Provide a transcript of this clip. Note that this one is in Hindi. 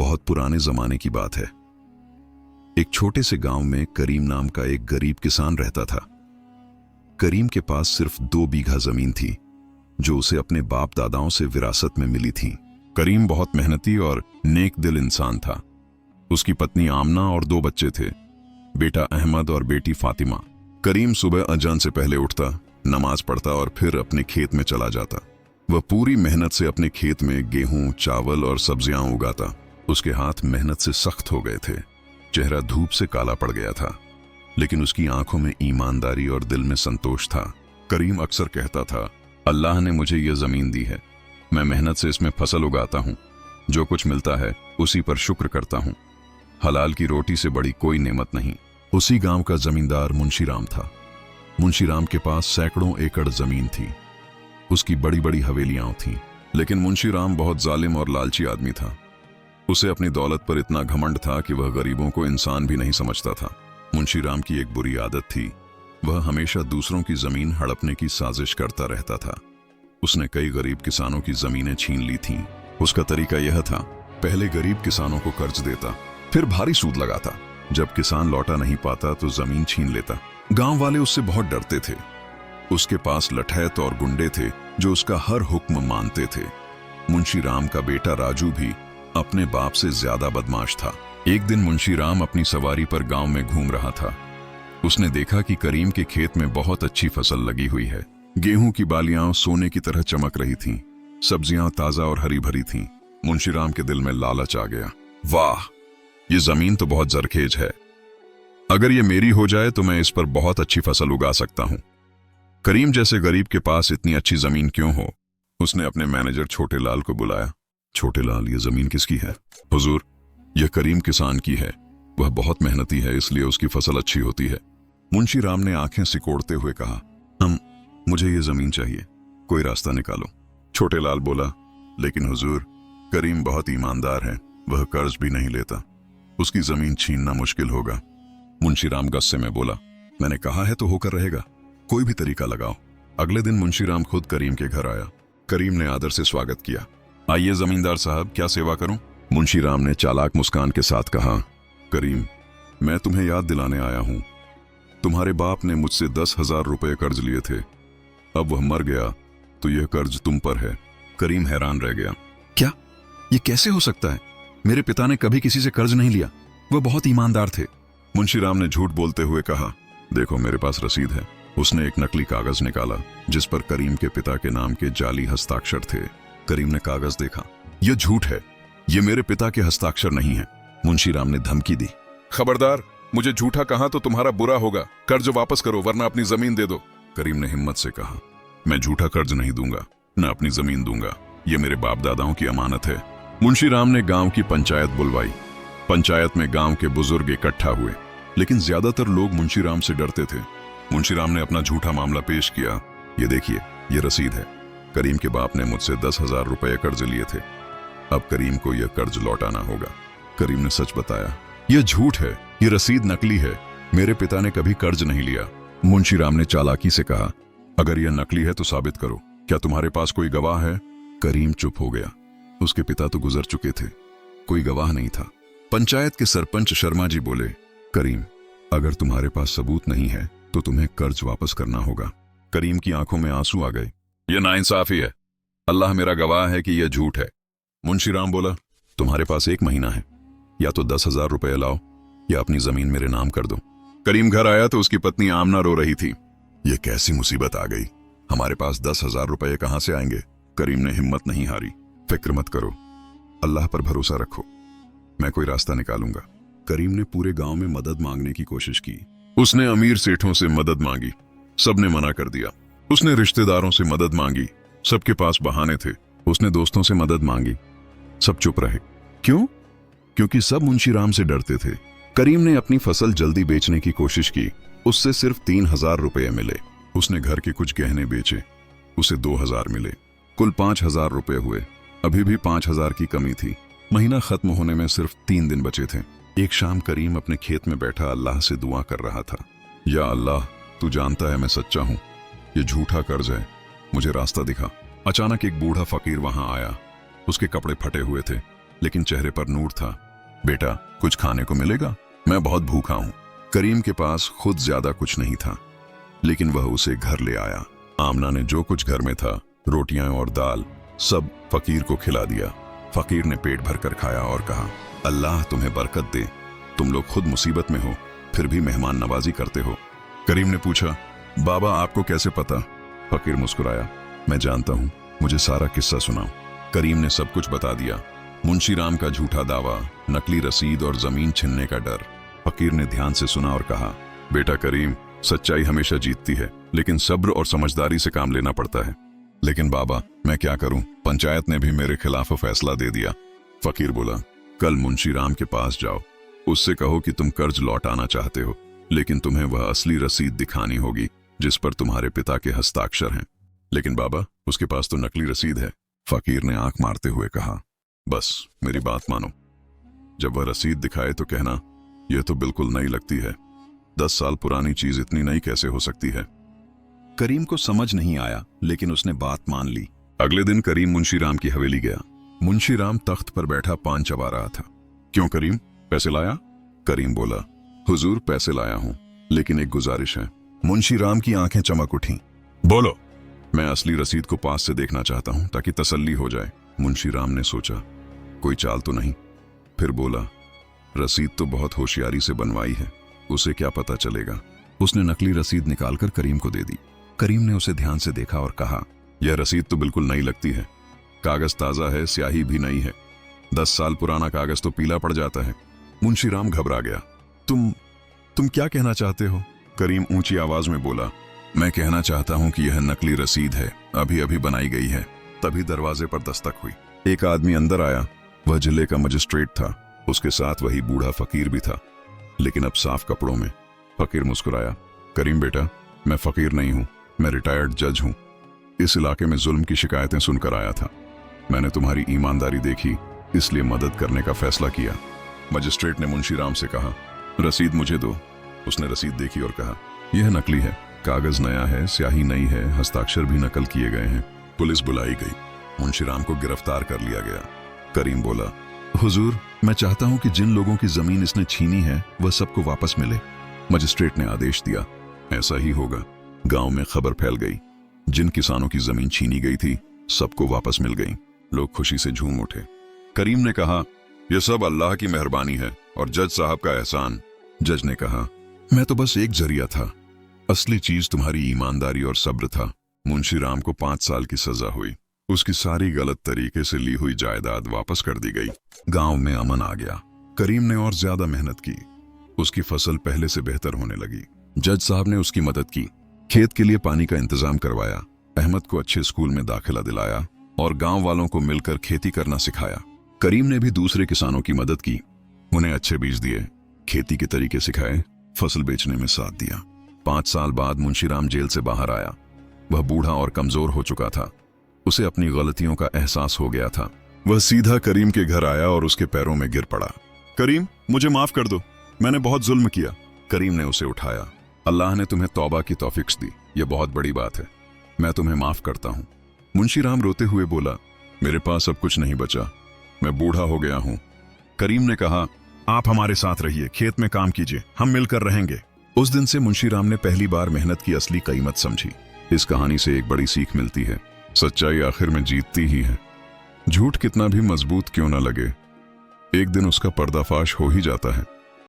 बहुत पुराने जमाने की बात है। एक छोटे से गांव में करीम नाम का एक गरीब किसान रहता था। करीम के पास सिर्फ 2 बीघा जमीन थी जो उसे अपने बाप दादाओं से विरासत में मिली थी। करीम बहुत मेहनती और नेक दिल इंसान था। उसकी पत्नी आमना और 2 बच्चे थे, बेटा अहमद और बेटी फातिमा। करीम सुबह अजान से पहले उठता, नमाज पढ़ता और फिर अपने खेत में चला जाता। वह पूरी मेहनत से अपने खेत में गेहूं, चावल और सब्जियां उगाता। उसके हाथ मेहनत से सख्त हो गए थे, चेहरा धूप से काला पड़ गया था, लेकिन उसकी आंखों में ईमानदारी और दिल में संतोष था। करीम अक्सर कहता था, अल्लाह ने मुझे यह जमीन दी है, मैं मेहनत से इसमें फसल उगाता हूँ, जो कुछ मिलता है उसी पर शुक्र करता हूँ। हलाल की रोटी से बड़ी कोई नेमत नहीं। उसी गांव का जमींदार मुंशीराम था। मुंशीराम के पास सैकड़ों एकड़ जमीन थी। उसकी बड़ी बड़ी हवेलियां थीं, लेकिन मुंशीराम बहुत जालिम और लालची आदमी था। उसे अपनी दौलत पर इतना घमंड था कि वह गरीबों को इंसान भी नहीं समझता था। मुंशीराम की एक बुरी आदत थी, वह हमेशा दूसरों की जमीन हड़पने की साजिश करता रहता था। उसने कई गरीब किसानों की जमीनें छीन ली थीं। उसका तरीका यह था, पहले गरीब किसानों को कर्ज देता, फिर भारी सूद लगाता। जब किसान लौटा नहीं पाता तो जमीन छीन लेता। गांव वाले उससे बहुत डरते थे। उसके पास लठैत और गुंडे थे जो उसका हर हुक्म मानते थे। मुंशीराम का बेटा राजू भी अपने बाप से ज्यादा बदमाश था। एक दिन मुंशीराम अपनी सवारी पर गांव में घूम रहा था। उसने देखा कि करीम के खेत में बहुत अच्छी फसल लगी हुई है। गेहूं की बालियां सोने की तरह चमक रही थीं, सब्जियां ताजा और हरी भरी थीं। मुंशीराम के दिल में लालच आ गया। वाह, ये जमीन तो बहुत जरखेज है। अगर ये मेरी हो जाए तो मैं इस पर बहुत अच्छी फसल उगा सकता हूं। करीम जैसे गरीब के पास इतनी अच्छी जमीन क्यों हो? उसने अपने मैनेजर छोटे लाल को बुलाया। छोटे लाल, ये जमीन किसकी है? हुजूर, यह करीम किसान की है। वह बहुत मेहनती है, इसलिए उसकी फसल अच्छी होती है। मुंशीराम ने आंखें सिकोड़ते हुए कहा, मुझे ये जमीन चाहिए, कोई रास्ता निकालो। छोटे लाल बोला, लेकिन हुजूर, करीम बहुत ईमानदार है, वह कर्ज भी नहीं लेता, उसकी जमीन छीनना मुश्किल होगा। मुंशीराम गुस्से में बोला, मैंने कहा है तो होकर रहेगा, कोई भी तरीका लगाओ। अगले दिन मुंशीराम खुद करीम के घर आया। करीम ने आदर से स्वागत किया। आइए जमींदार साहब, क्या सेवा करूं? मुंशीराम ने चालाक मुस्कान के साथ कहा, करीम, मैं तुम्हें याद दिलाने आया हूं। तुम्हारे बाप ने मुझसे 10,000 रुपए कर्ज लिए थे। अब वह मर गया तो यह कर्ज तुम पर है। करीम हैरान रह गया। क्या? ये कैसे हो सकता है? मेरे पिता ने कभी किसी से कर्ज नहीं लिया, वह बहुत ईमानदार थे। मुंशीराम ने झूठ बोलते हुए कहा, देखो मेरे पास रसीद है। उसने एक नकली कागज निकाला जिस पर करीम के पिता के नाम के जाली हस्ताक्षर थे। करीम ने कागज देखा, यह झूठ है, यह मेरे पिता के हस्ताक्षर नहीं है। मुंशीराम ने धमकी दी, खबरदार, मुझे झूठा कहा तो तुम्हारा बुरा होगा। कर्ज वापस करो वरना अपनी जमीन दे दो। करीम ने हिम्मत से कहा, मैं झूठा कर्ज नहीं दूंगा, न अपनी जमीन दूंगा, यह मेरे बाप दादाओं की अमानत है। मुंशीराम ने गांव की पंचायत बुलवाई। पंचायत में गांव के बुजुर्ग इकट्ठा हुए, लेकिन ज्यादातर लोग मुंशीराम से डरते थे। मुंशीराम ने अपना झूठा मामला पेश किया। ये देखिए, ये रसीद है, करीम के बाप ने मुझसे 10,000 रुपए कर्ज लिए थे, अब करीम को यह कर्ज लौटाना होगा। करीम ने सच बताया, यह झूठ है, यह रसीद नकली है, मेरे पिता ने कभी कर्ज नहीं लिया। मुंशीराम ने चालाकी से कहा, अगर यह नकली है तो साबित करो, क्या तुम्हारे पास कोई गवाह है? करीम चुप हो गया। उसके पिता तो गुजर चुके थे, कोई गवाह नहीं था। पंचायत के सरपंच शर्मा जी बोले, करीम, अगर तुम्हारे पास सबूत नहीं है तो तुम्हें कर्ज वापस करना होगा। करीम की आंखों में आंसू आ गए। यह नाइंसाफी है, अल्लाह मेरा गवाह है कि यह झूठ है। मुंशीराम बोला, तुम्हारे पास 1 महीना है, या तो 10,000 रुपए लाओ या अपनी जमीन मेरे नाम कर दो। करीम घर आया तो उसकी पत्नी आमना रो रही थी। यह कैसी मुसीबत आ गई, हमारे पास 10,000 रुपए कहां से आएंगे? करीम ने हिम्मत नहीं हारी, फिक्र मत करो, अल्लाह पर भरोसा रखो, मैं कोई रास्ता निकालूंगा। करीम ने पूरे गांव में मदद मांगने की कोशिश की। उसने अमीर सेठों से मदद मांगी, सबने मना कर दिया। उसने रिश्तेदारों से मदद मांगी, सबके पास बहाने थे। उसने दोस्तों से मदद मांगी, सब चुप रहे। क्यों? क्योंकि सब मुंशीराम से डरते थे। करीम ने अपनी फसल जल्दी बेचने की कोशिश की, उससे सिर्फ 3,000 रुपए मिले। उसने घर के कुछ गहने बेचे, उसे 2,000 मिले, कुल 5,000 रुपए हुए। अभी भी 5,000 की कमी थी। महीना खत्म होने में सिर्फ 3 दिन बचे थे। एक शाम करीम अपने खेत में बैठा अल्लाह से दुआ कर रहा था, या अल्लाह, तू जानता है मैं सच्चा हूं, ये झूठा कर्ज है, मुझे रास्ता दिखा। अचानक एक बूढ़ा फकीर वहां आया। उसके कपड़े फटे हुए थे, लेकिन चेहरे पर नूर था। बेटा, कुछ खाने को मिलेगा? मैं बहुत भूखा हूं। करीम के पास खुद ज्यादा कुछ नहीं था, लेकिन वह उसे घर ले आया। आमना ने जो कुछ घर में था, रोटियां और दाल, सब फकीर को खिला दिया। फकीर ने पेट भरकर खाया और कहा, अल्लाह तुम्हें बरकत दे। तुम लोग खुद मुसीबत में हो, फिर भी मेहमान नवाजी करते हो। करीम ने पूछा, बाबा आपको कैसे पता? फकीर मुस्कुराया, मैं जानता हूं, मुझे सारा किस्सा सुनाओ। करीम ने सब कुछ बता दिया। मुंशी राम का झूठा दावा, नकली रसीद और जमीन छीनने का डर। फकीर ने ध्यान से सुना और कहा, बेटा करीम, सच्चाई हमेशा जीतती है, लेकिन सब्र और समझदारी से काम लेना पड़ता है। लेकिन बाबा, मैं क्या करूं? पंचायत ने भी मेरे खिलाफ फैसला दे दिया। फकीर बोला, कल मुंशी राम के पास जाओ, उससे कहो कि तुम कर्ज लौटाना चाहते हो, लेकिन तुम्हें वह असली रसीद दिखानी होगी जिस पर तुम्हारे पिता के हस्ताक्षर हैं। लेकिन बाबा, उसके पास तो नकली रसीद है। फकीर ने आंख मारते हुए कहा, बस मेरी बात मानो। जब वह रसीद दिखाए तो कहना, यह तो बिल्कुल नई लगती है। 10 साल पुरानी चीज इतनी नई कैसे हो सकती है? करीम को समझ नहीं आया, लेकिन उसने बात मान ली। अगले दिन करीम मुंशी राम की हवेली गया। मुंशी राम तख्त पर बैठा पान चबा रहा था। क्यों करीम, पैसे लाया? करीम बोला, हुजूर पैसे लाया हूं, लेकिन एक गुजारिश है। मुंशी राम की आंखें चमक उठीं। बोलो। मैं असली रसीद को पास से देखना चाहता हूं ताकि तसल्ली हो जाए। मुंशी राम ने सोचा, कोई चाल तो नहीं। फिर बोला, रसीद तो बहुत होशियारी से बनवाई है, उसे क्या पता चलेगा। उसने नकली रसीद निकालकर करीम को दे दी। करीम ने उसे ध्यान से देखा और कहा, यह रसीद तो बिल्कुल नई लगती है। कागज ताजा है, स्याही भी नई है। 10 साल पुराना कागज तो पीला पड़ जाता है। मुंशी राम घबरा गया। तुम क्या कहना चाहते हो? करीम ऊंची आवाज में बोला, मैं कहना चाहता हूं कि यह नकली रसीद है, अभी अभी बनाई गई है। तभी दरवाजे पर दस्तक हुई। एक आदमी अंदर आया। वह जिले का मजिस्ट्रेट था। उसके साथ वही बूढ़ा फकीर भी था, लेकिन अब साफ कपड़ों में। फकीर मुस्कुराया, करीम बेटा, मैं फकीर नहीं हूं, मैं रिटायर्ड जज हूं। इस इलाके में जुल्म की शिकायतें सुनकर आया था। मैंने तुम्हारी ईमानदारी देखी, इसलिए मदद करने का फैसला किया। मजिस्ट्रेट ने मुंशी राम से कहा, रसीद मुझे दो। उसने रसीद देखी और कहा, यह नकली है, कागज नया है, स्याही नई है, हस्ताक्षर भी नकल किए गए हैं। पुलिस बुलाई गई। मुंशी राम को गिरफ्तार कर लिया गया। करीम बोला, हुजूर, मैं चाहता हूं कि जिन लोगों की जमीन इसने छीनी है वह सबको वापस मिले। मजिस्ट्रेट ने आदेश दिया। ऐसा ही होगा। गांव में खबर फैल गई, जिन किसानों की जमीन छीनी गई थी सबको वापस मिल गई। लोग खुशी से झूम उठे। करीम ने कहा, यह सब अल्लाह की मेहरबानी है और जज साहब का एहसान। जज ने कहा, मैं तो बस एक जरिया था, असली चीज तुम्हारी ईमानदारी और सब्र था। मुंशी राम को 5 साल की सजा हुई। उसकी सारी गलत तरीके से ली हुई जायदाद वापस कर दी गई। गांव में अमन आ गया। करीम ने और ज्यादा मेहनत की। उसकी फसल पहले से बेहतर होने लगी। जज साहब ने उसकी मदद की, खेत के लिए पानी का इंतजाम करवाया, अहमद को अच्छे स्कूल में दाखिला दिलाया और गांव वालों को मिलकर खेती करना सिखाया। करीम ने भी दूसरे किसानों की मदद की, उन्हें अच्छे बीज दिए, खेती के तरीके सिखाए, फसल बेचने में साथ दिया। 5 साल बाद मुंशी राम जेल से बाहर आया। वह बूढ़ा और कमजोर हो चुका था। उसे अपनी गलतियों का एहसास हो गया था। वह सीधा करीम के घर आया और उसके पैरों में गिर पड़ा। करीम, मुझे माफ कर दो, मैंने बहुत जुल्म किया। करीम ने उसे उठाया। अल्लाह ने तुम्हें तौबा की तौफीक दी, यह बहुत बड़ी बात है। मैं तुम्हें माफ करता हूं। मुंशी राम रोते हुए बोला, मेरे पास अब कुछ नहीं बचा, मैं बूढ़ा हो गया हूं। करीम ने कहा, आप हमारे साथ रहिए, खेत में काम कीजिए, हम मिलकर रहेंगे। उस दिन से मुंशी राम ने पहली बार मेहनत की असली कीमत समझी। इस कहानी से एक बड़ी सीख मिलती है, सच्चाई आखिर में जीतती ही है। झूठ कितना भी मजबूत क्यों न लगे, एक दिन उसका पर्दाफाश हो ही जाता है।